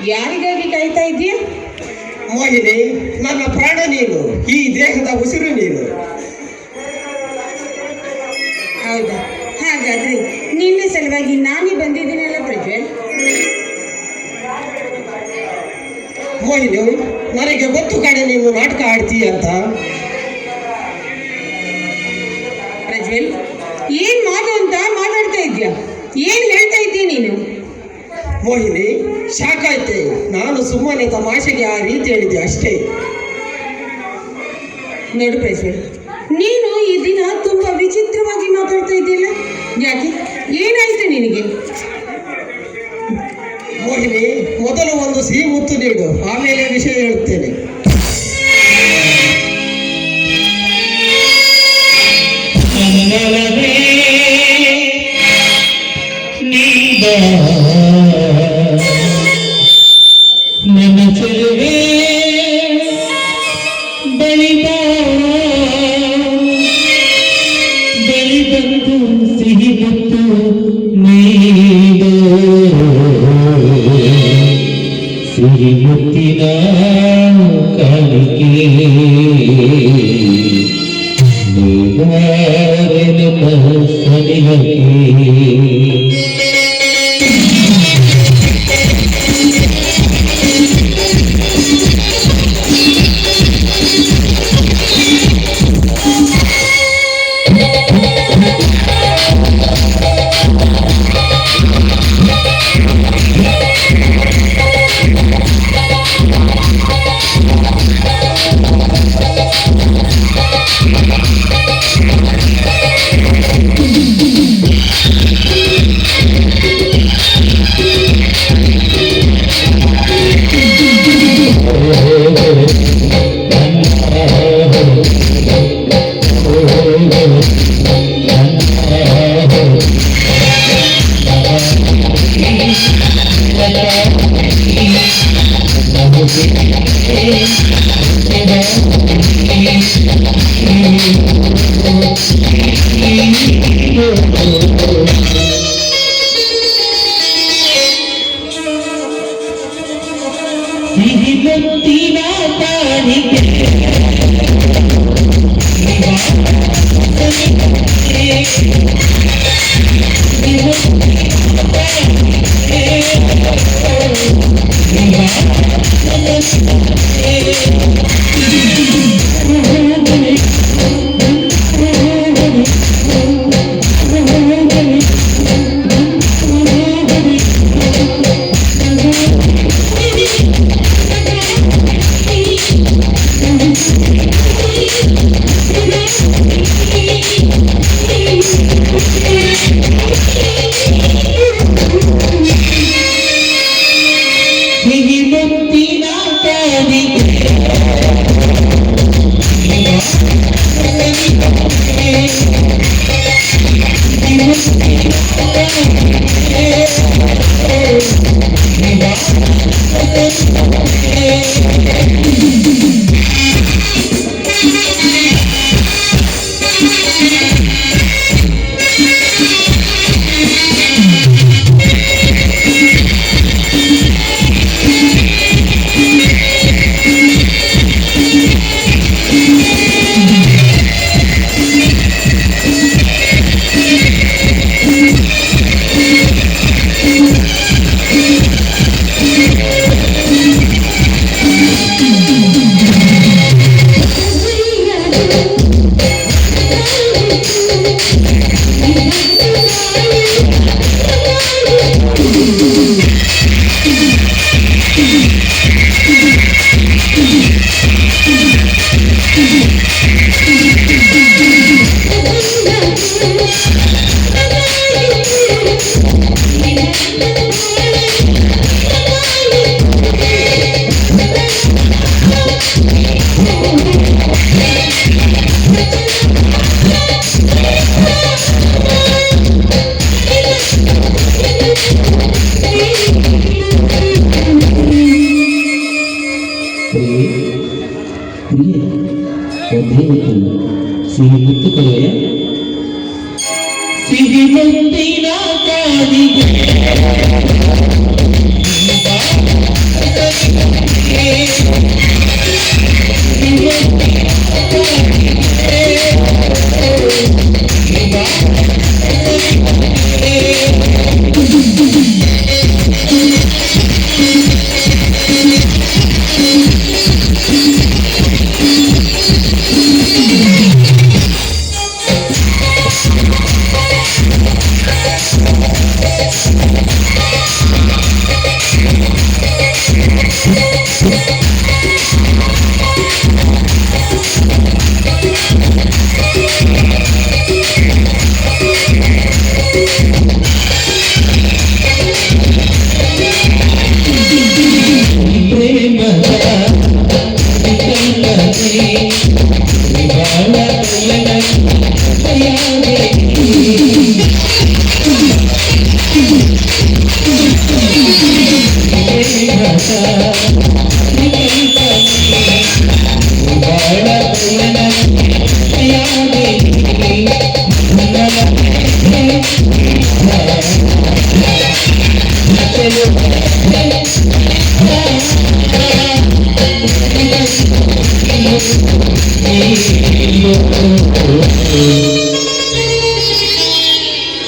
ಯಾರಿಗಾಗಿ ಕಾಯ್ತಾ ಇದೀಯ? ಮೋಹಿನಿ, ನನ್ನ ಪ್ರಾಣ ನೀನು, ಈ ದೇಹದ ಉಸಿರು ನೀನು. ಹೌದಾ? ಹಾಗಾದ್ರೆ ನಿನ್ನ ಸಲುವಾಗಿ ನಾನೇ ಬಂದಿದ್ದೀನಲ್ಲ ಪ್ರಜ್ವಲ್. ಮೋಹಿನಿ, ನನಗೆ ಗೊತ್ತು ಕಡೆ ನೀನು ನಾಟಕ ಆಡ್ತೀಯ ಅಂತ. ಪ್ರಜ್ವಲ್, ಏನ್ ಮಾತು ಅಂತ ಮಾತಾಡ್ತಾ ಇದ್ಯಾ? ಏನ್ ಹೇಳ್ತಾ ಇದ್ದೀಯ ನೀನು? ಮೋಹಿನಿ, ಸಾಕಾಯ್ತೆ. ನಾನು ಸುಮ್ಮನೆ ತಮಾಷೆಗೆ ಆ ರೀತಿ ಹೇಳಿದೆ ಅಷ್ಟೇ. ನೋಡು ಪ್ರಜ್ವಲ್, ನೀನು ಈ ದಿನ ತುಂಬಾ ವಿಚಿತ್ರವಾಗಿ ಮಾತಾಡ್ತಾ ಇದ್ದೀಯಲ್ಲ, ಯಾಕೆ? ಏನಾಯ್ತು ನಿನಗೆ? ಮೋಹಿನಿ, ಮೊದಲು ಒಂದು ಸಿಹಿ ಮುತ್ತು ನೀಡು, ಆಮೇಲೆ ವಿಷಯ ಹೇಳುತ್ತೇನೆ. ನನ್ನ ಚೆಲುವೆ ಬಳಿ ಬಂದು ಸಿಹಿ ಮುತ್ತು ನೀಡು, ಸಿಹಿ ಮುತ್ತಿನ ಕಾಣಿಕೆ ಸನಿಹಕ್ಕೆ. ಸಿಹಿ ಮುತ್ತಿನ ಕಾಣಿಕೆ ಸಿಹಿ ಮುತ್ತು ಕೊಡುವೆ, ಸಿಹಿ ಮುತ್ತಿನ ಕಾಣಿಕೆ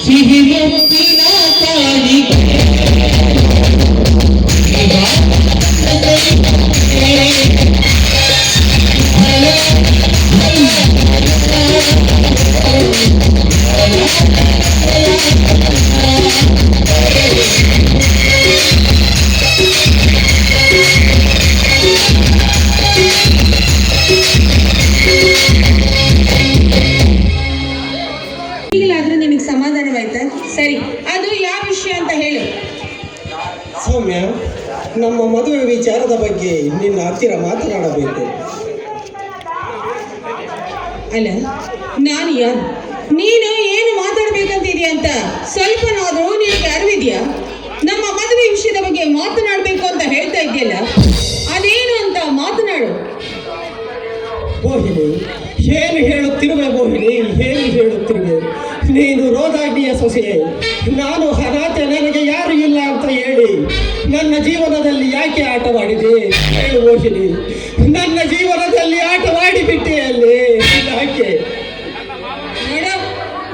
ಸಿಹಿ ಮುತ್ತಿನ ತಾಳಿಗೆ ಈಗಲಾದ್ರೂ ನಿನಗೆ ಸಮಾಧಾನವಾಯ್ತಾ? ಸರಿ, ಅದು ಯಾವ ವಿಷಯ ಅಂತ ಹೇಳು. ಸೌಮ್ಯ, ನಮ್ಮ ಮದುವೆ ವಿಚಾರದ ಬಗ್ಗೆ ನಿನ್ನ ಹತ್ತಿರ ಮಾತನಾಡಬೇಕು. ಅಲ್ಲ, ನಾನು ಯಾರು? ನೀನು ಏನು ಮಾತಾಡ್ಬೇಕಂತಿದ್ಯಾ ಅಂತ ಸ್ವಲ್ಪನಾದರೂ ನಿನಗೆ ಅರಿವಿದ್ಯಾ? ನಮ್ಮ ಮದುವೆ ವಿಷಯದ ಬಗ್ಗೆ ಮಾತನಾಡಬೇಕು ಅಂತ ಹೇಳ್ತಾ ಇದೆಯಲ್ಲ, ಅದೇನು ಅಂತ ಮಾತನಾಡು. ಮೋಹಿನಿ, ಏನು ಹೇಳುತ್ತಿರುವೆ ಮೋಹಿನಿ, ಏನು ಹೇಳುತ್ತಿರುವೆ? ನೀನು ರೋದಾಗ್ನಿಯ ಸೊಸೆ, ನಾನು ಅನಾಥೆ, ನನಗೆ ಯಾರು ಇಲ್ಲ ಅಂತ ಹೇಳಿ ನನ್ನ ಜೀವನದಲ್ಲಿ ಯಾಕೆ ಆಟವಾಡಿದೆ ಹೇಳು ಮೋಹಿನಿ. ನನ್ನ ಜೀವನದಲ್ಲಿ ಆಟವಾಡಿಬಿಟ್ಟೆ ಅಲ್ಲಿ ಯಾಕೆ? ಮೇಡಮ್,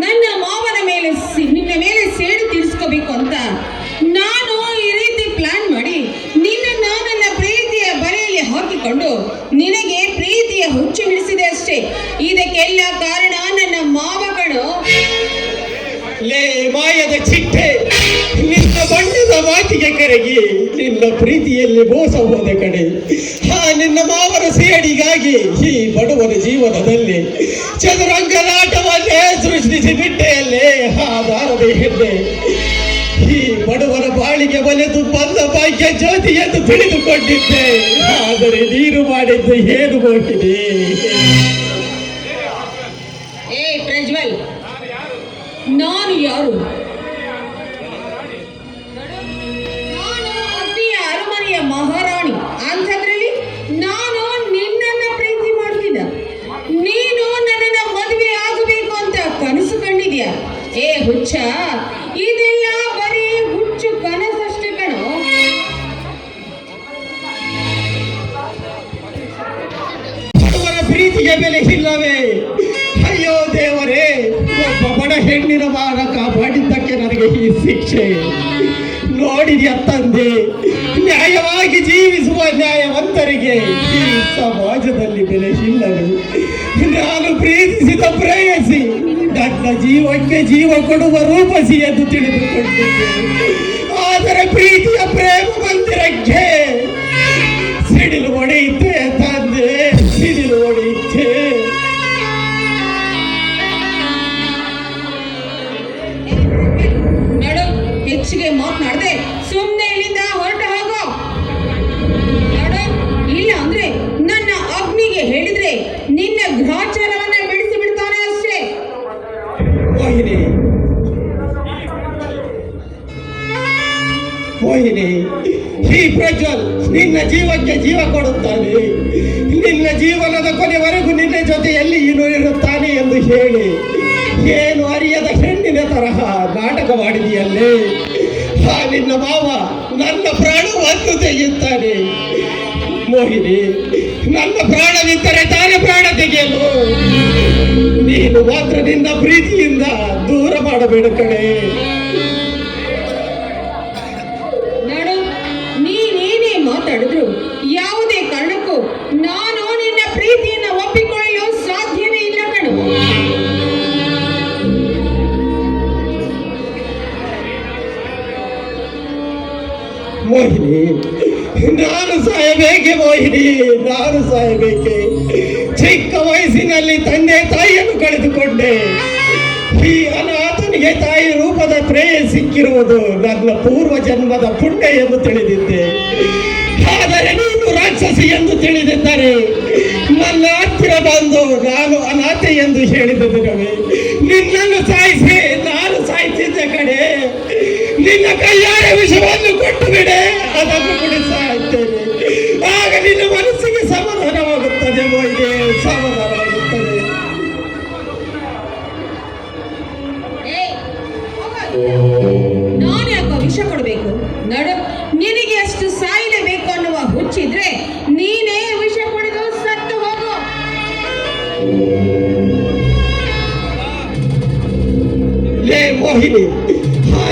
ನನ್ನ ಮಾವನ ಮೇಲೆ ನಿನ್ನ ಮೇಲೆ ಸೇಡು ತೀರಿಸ್ಕೋಬೇಕು ಅಂತ ನಾನು ಈ ರೀತಿ ಪ್ಲಾನ್ ಮಾಡಿ ನಿನ್ನನ್ನು ನನ್ನ ಪ್ರೀತಿಯ ಬಲೆಯಲ್ಲಿ ಹಾಕಿಕೊಂಡು ನಿನಗೆ ಪ್ರೀತಿಯ ಹುಚ್ಚು ಹಿಡಿಸಿದೆ ಅಷ್ಟೇ. ಇದಕ್ಕೆಲ್ಲ ಕಾರಣ ನನ್ನ ಮಾವ ಕಣೋ. ಲೇ ಮಾಯದ ಚಿಟ್ಟೆ, ನಿನ್ನ ಬಣ್ಣದ ಮಾತಿಗೆ ಕರಗಿ ನಿನ್ನ ಪ್ರೀತಿಯಲ್ಲಿ ಮೋಸ ಹೋದ ಕಡೆ. ನಿನ್ನ ಮಾವನ ಸೇಡಿಗಾಗಿ ಈ ಬಡವನ ಜೀವನದಲ್ಲಿ ಚದುರಂಗದಾಟವನ್ನೇ ಸೃಷ್ಟಿಸಿ ಬಿಟ್ಟೆಯಲ್ಲೇ ಆ ದಾರದ ಹೆಣ್ಣೆ. ಈ ಬಡವನ ಬಾಳಿಗೆ ಒಲೆದು ಬಂದ ಭಾಗ್ಯ ಜ್ಯೋತಿ ಎಂದು ತಿಳಿದುಕೊಂಡಿದ್ದೆ, ಆದರೆ ನೀನು ಮಾಡಿದ್ದು ಏನು ಮೋಹಿನಿ? ಏ ಪ್ರಜ್ವಲ್, ನಾನು ಯಾರು? ನಾನು ಅಗ್ನಿಯ ಅರಮನೆಯ ಮಹಾರಾಣಿ. ಅಂಥದ್ರಲ್ಲಿ ನಾನು ನಿನ್ನನ್ನ ಪ್ರೀತಿ ಮಾಡ್ತಿದ್ದ. ನೀನು ನನ್ನನ್ನ ಮದುವೆ ಆಗಬೇಕು ಅಂತ ಕನಸು ಕಂಡಿದ್ಯಾ? ಏ ಹುಚ್ಚ, ಇದೆಲ್ಲ ಬರೀ ಹುಚ್ಚು ಕನಸಷ್ಟೇ ಕಣೋ. ಅವರ ಪ್ರೀತಿಗೆ ಬೆಲೆ ಇಲ್ಲವೇ? ಅಯ್ಯೋ ದೇವರೇ, ಒಬ್ಬ ಬಡ ಹೆಣ್ಣಿನ ಮಾನ ಕಾಪಾಡಿದ್ದಕ್ಕೆ ನನಗೆ ಈ ಶಿಕ್ಷೆ. ನೋಡಿದ್ಯಾ ತಂದೆ, ನ್ಯಾಯವಾಗಿ ಜೀವಿಸುವ ನ್ಯಾಯವಂತರಿಗೆ ಈ ಸಮಾಜದಲ್ಲಿ ಬೆಲೆ ಇಲ್ಲವೇ? ನಾನು ಪ್ರೀತಿಸಿದ ಪ್ರೇಯಸಿ ನನ್ನ ಜೀವಕ್ಕೆ ಜೀವ ಕೊಡುವ ರೂಪಸಿ ಎಂದು ತಿಳಿದುಕೊಂಡಿದ್ದೆ. ಆದರೆ ಪ್ರೀತಿಯ ಪ್ರೇಮ ಮಂದಿರಕ್ಕೆ ಸಿಡಿಲು ಹೊಡೆಯುತ್ತೆ ತಂದೆ, ಸಿಡಿಲು ಹೊಡೆಯುತ್ತೆ. ನೋಡು, ಹೆಚ್ಚಿಗೆ ಮಾತನಾಡದೆ ಸುಮ್ಮನೆ ಇಲ್ಲಿಂದ ಹೊರಟು ಹೋಗೋ. ನೋಡು, ಇಲ್ಲ ಅಂದ್ರೆ ನನ್ನ ಅಗ್ನಿಗೆ ಹೇಳಿದ್ರೆ ನಿನ್ನ ಗ್ರಹಚಾರವನ್ನ ಬಿಡಿಸಿ ಬಿಡ್ತಾನೆ ಅಷ್ಟೇ. ಮೋಹಿನಿ, ಮೋಹಿನಿ, ಈ ಪ್ರಜ್ವಲ್ ನಿನ್ನ ಜೀವಕ್ಕೆ ಜೀವ ಕೊಡುತ್ತಾನೆ. ನಿನ್ನ ಜೀವನದ ಕೊನೆವರೆಗೂ ನಿನ್ನ ಜೊತೆಯಲ್ಲಿ ಇರುತ್ತಾನೆ ಎಂದು ಹೇಳಿ ಏನು ಅರಿಯದ ಹೆಣ್ಣಿನ ತರಹ ನಾಟಕ ಮಾಡಿದೆಯಲ್ಲೇ. ನಿನ್ನ ಮಾವ ನನ್ನ ಪ್ರಾಣವನ್ನು ತೆಗೆಯುತ್ತಾನೆ. ಮೋಹಿನಿ, ನನ್ನ ಪ್ರಾಣವಿದ್ದರೆ ತಾನೇ ಪ್ರಾಣ ತೆಗೆಯಲು. ನೀನು ಮಾತ್ರ ನಿನ್ನ ಪ್ರೀತಿಯಿಂದ ದೂರ ಮಾಡಬೇಡ ಕಣೆ. ನೋಡು, ನೀನೇನೇ ಮಾತಾಡಿದ್ರು ಯಾವುದೇ ಕಾರಣಕ್ಕೂ ನಾನು ನಿನ್ನ ಪ್ರೀತಿಯನ್ನು ಒಪ್ಪಿಕೊಳ್ಳಲು ಸಾಧ್ಯವೇ ಇಲ್ಲ ಕಣು. ಮೋಹಿನಿ, ನಾನು ಸಾಯಬೇಕೆ ಮೋಹಿನಿ, ನಾನು ಸಾಯಬೇಕೆ? ಚಿಕ್ಕ ವಯಸ್ಸಿನಲ್ಲಿ ತಂದೆ ತಾಯಿಯನ್ನು ಕಳೆದುಕೊಂಡೆ. ಈ ಅನಾಥನಿಗೆ ತಾಯಿ ರೂಪದ ಪ್ರೇಯ ಸಿಕ್ಕಿರುವುದು ನನ್ನ ಪೂರ್ವ ಜನ್ಮದ ಪುಣ್ಯ ಎಂದು ತಿಳಿದಿದ್ದೆ. ಆದರೆ ನೀನು ರಾಕ್ಷಸಿ ಎಂದು ತಿಳಿದಿದ್ದರೆ ನನ್ನ ಹತ್ತಿರ ಬಂದು ನಾನು ಅನಾಥೆ ಎಂದು ಹೇಳಿದ ದಿನವೇ ನಿನ್ನನ್ನು ಸಾಯಿಸಿ ನಾನು ಸಾಯ್ತಿದ್ದೆ ಕಡೆ. ನಿನ್ನ ಕೈಯಾರೆ ವಿಷವನ್ನು ಕೊಟ್ಟು ಬಿಡೆ, ಅದನ್ನು ಕುಡಿಸ. ಸಾಯುವಷ್ಟು ಸಾಯಲೇಬೇಕು ಅನ್ನುವ ಹುಚ್ಚಿದ್ರೆ ನೀನೇ ವಿಷ ಕುಡಿದು ಸತ್ತು ಹೋಗು. ಲೇ ಮೋಹಿನಿ,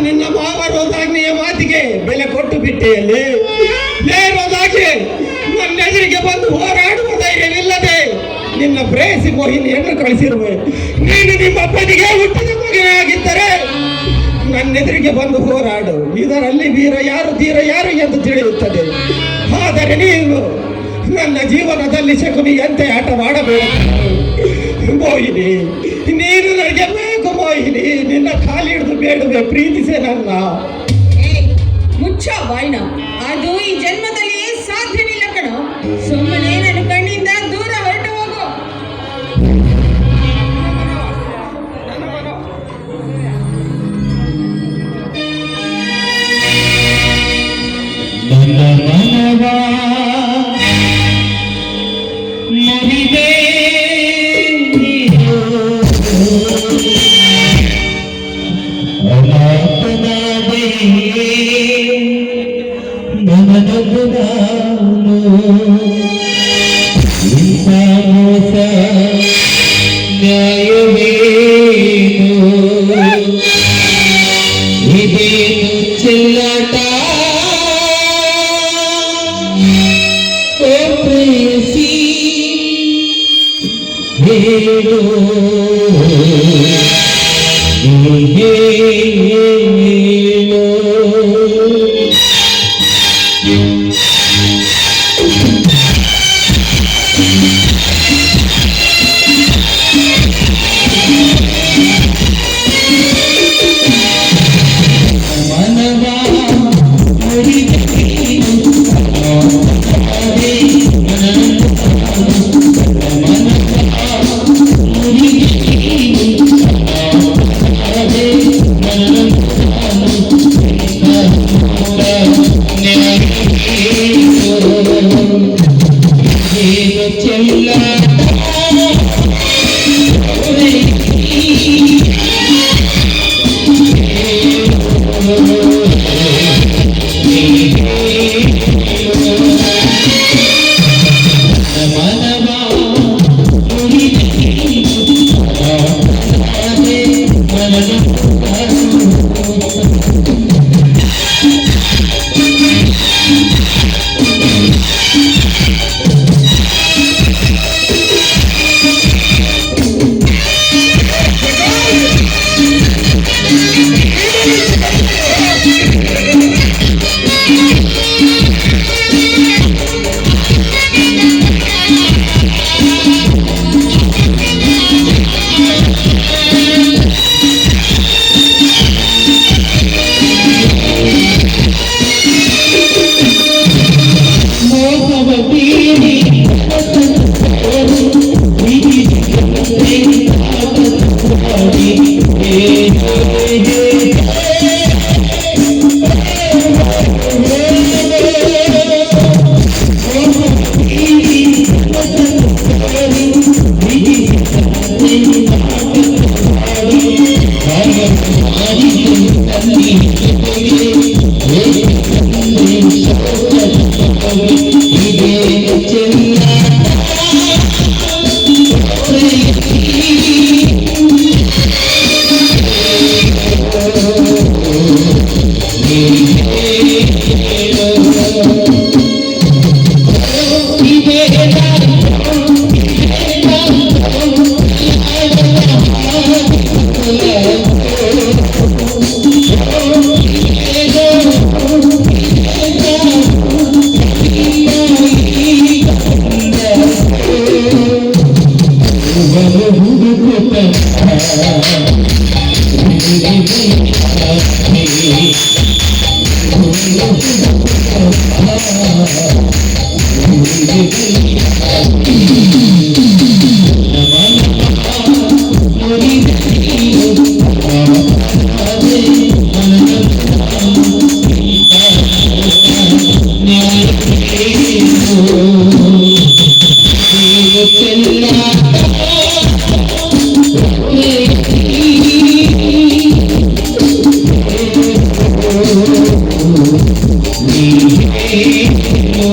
ನಿನ್ನ ಮಾವ ರೋದಾಗ್ನಿಯ ಮಾತಿಗೆ ಬೆಲೆ ಕೊಟ್ಟು ಬಿಟ್ಟೆಯಲ್ಲಿ. ಲೇ ರೋದಾಗ್ನಿ, ನನ್ನ ಎದುರಿಗೆ ಬಂದು ಹೋರಾಡುವ ಧೈರ್ಯವಿಲ್ಲದೆ ನಿನ್ನ ಪ್ರೇಯಸಿ ಮೋಹಿನಿಯನ್ನು ಕಳಿಸಿರುವೆ. ನೀನು ನಿಮ್ಮ ಅಪ್ಪನಿಗೆ ಹುಟ್ಟಿದ ಮಗನೇ ಆಗಿದ್ದರೆ ನನ್ನೆದುರಿಗೆ ಬಂದು ಹೋರಾಡು. ಇದರಲ್ಲಿ ವೀರ ಯಾರು ಧೀರ ಯಾರು ಎಂದು ತಿಳಿಯುತ್ತದೆ. ಆದರೆ ನೀನು ನನ್ನ ಜೀವನದಲ್ಲಿ ಶಕುನಿಯಂತೆ ಆಟವಾಡಬೇಡ ಮೋಹಿನಿ. ನೀನು ನನಗೆ ಬೇಕು ಮೋಹಿನಿ. ನಿನ್ನ ಕಾಲಿ ಹಿಡಿದು ಬೇಡುವೆ, ಪ್ರೀತಿಸೆ ನನ್ನ. ಮುಚ್ಚ ಬಾಯ್ನ, ಅದು ಈ ಜನ್ಮದಲ್ಲಿ ಸಾಧ್ಯವಿಲ್ಲ ಕಣೋ. ಸುಮ್ಮನೆ ನನ್ನ ಕಣ್ಣಿಂದ ದೂರ ಹೊರಟು ಹೋಗು. ನನ್ನ ಮನವ ಮುರಿದೆ ಅನಾಥನಾದೆ ನನ್ನನ್ನು ನಾನು. ಇಂಥ ಮೋಸ ನ್ಯಾಯವೇನು? ಇದೇನು ಚೆಲ್ಲಾಟ? ಓ ಪ್ರೇಯಸಿ ಹೇಳು, ನೀ ಹೇಳು. ಮನವ ಮುರಿದೆ Yeah. ನೀನು